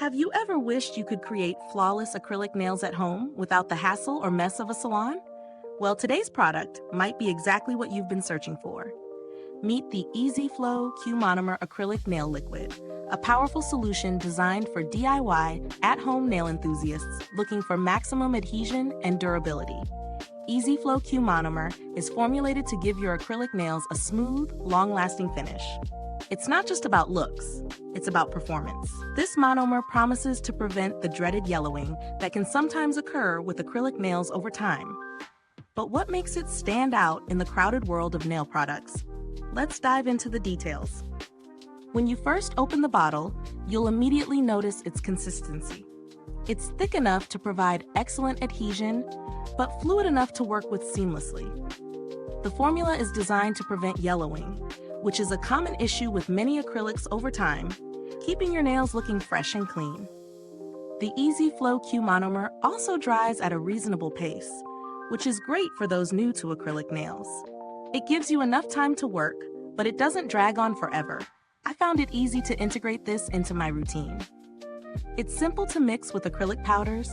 Have you ever wished you could create flawless acrylic nails at home without the hassle or mess of a salon? Well, today's product might be exactly what you've been searching for. Meet the EZ Flow Q Monomer Acrylic Nail Liquid, a powerful solution designed for DIY at-home nail enthusiasts looking for maximum adhesion and durability. EZ Flow Q Monomer is formulated to give your acrylic nails a smooth, long-lasting finish. It's not just about looks, it's about performance. This monomer promises to prevent the dreaded yellowing that can sometimes occur with acrylic nails over time. But what makes it stand out in the crowded world of nail products? Let's dive into the details. When you first open the bottle, you'll immediately notice its consistency. It's thick enough to provide excellent adhesion, but fluid enough to work with seamlessly. The formula is designed to prevent yellowing, which is a common issue with many acrylics over time, keeping your nails looking fresh and clean. The EZ Flow Q Monomer also dries at a reasonable pace, which is great for those new to acrylic nails. It gives you enough time to work, but it doesn't drag on forever. I found it easy to integrate this into my routine. It's simple to mix with acrylic powders,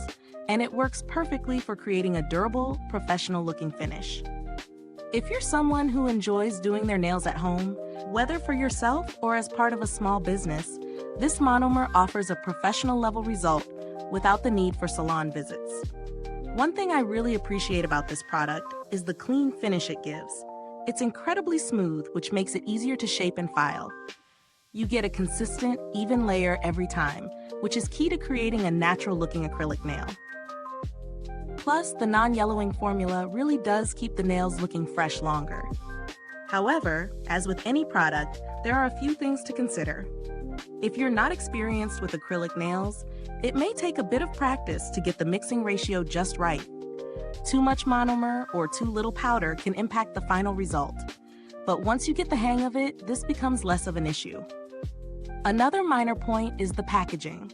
and it works perfectly for creating a durable, professional-looking finish. If you're someone who enjoys doing their nails at home, whether for yourself or as part of a small business, this monomer offers a professional-level result without the need for salon visits. One thing I really appreciate about this product is the clean finish it gives. It's incredibly smooth, which makes it easier to shape and file. You get a consistent, even layer every time, which is key to creating a natural-looking acrylic nail. Plus, the non-yellowing formula really does keep the nails looking fresh longer. However, as with any product, there are a few things to consider. If you're not experienced with acrylic nails, it may take a bit of practice to get the mixing ratio just right. Too much monomer or too little powder can impact the final result. But once you get the hang of it, this becomes less of an issue. Another minor point is the packaging.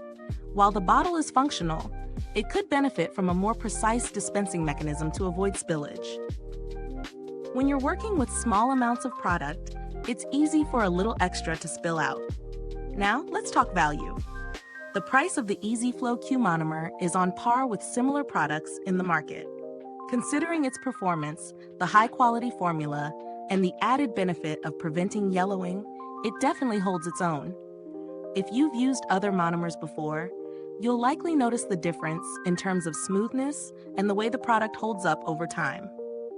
While the bottle is functional, it could benefit from a more precise dispensing mechanism to avoid spillage. When you're working with small amounts of product, it's easy for a little extra to spill out. Now, let's talk value. The price of the EZ Flow Q Monomer is on par with similar products in the market. Considering its performance, the high-quality formula, and the added benefit of preventing yellowing, it definitely holds its own. If you've used other monomers before, you'll likely notice the difference in terms of smoothness and the way the product holds up over time.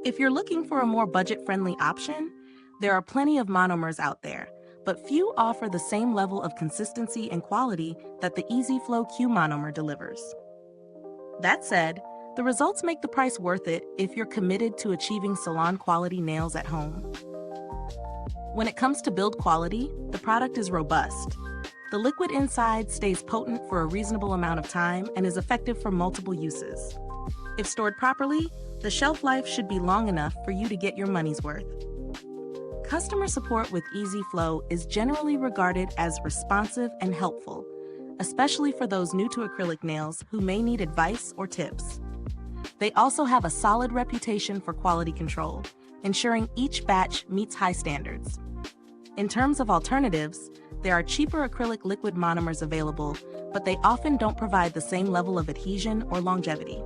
If you're looking for a more budget-friendly option, there are plenty of monomers out there, but few offer the same level of consistency and quality that the EZ Flow Q Monomer delivers. That said, the results make the price worth it if you're committed to achieving salon-quality nails at home. When it comes to build quality, the product is robust. The liquid inside stays potent for a reasonable amount of time and is effective for multiple uses. If stored properly, the shelf life should be long enough for you to get your money's worth. Customer support with EZ Flow is generally regarded as responsive and helpful, especially for those new to acrylic nails who may need advice or tips. They also have a solid reputation for quality control, ensuring each batch meets high standards. In terms of alternatives, there are cheaper acrylic liquid monomers available, but they often don't provide the same level of adhesion or longevity.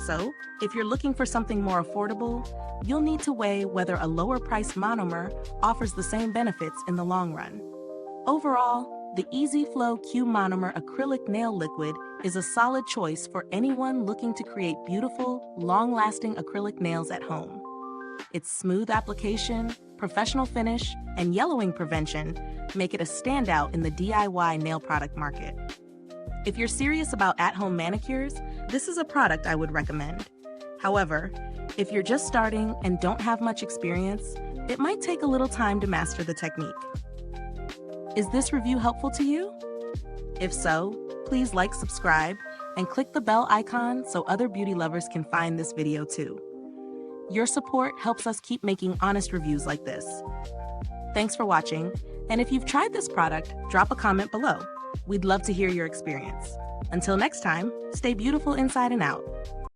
So, if you're looking for something more affordable, you'll need to weigh whether a lower-priced monomer offers the same benefits in the long run. Overall, the EZ Flow Q Monomer Acrylic Nail Liquid is a solid choice for anyone looking to create beautiful, long-lasting acrylic nails at home. Its smooth application, professional finish, and yellowing prevention make it a standout in the DIY nail product market. If you're serious about at-home manicures, this is a product I would recommend. However, if you're just starting and don't have much experience, it might take a little time to master the technique. Is this review helpful to you? If so, please like, subscribe, and click the bell icon so other beauty lovers can find this video too. Your support helps us keep making honest reviews like this. Thanks for watching, and if you've tried this product, drop a comment below. We'd love to hear your experience. Until next time, stay beautiful inside and out.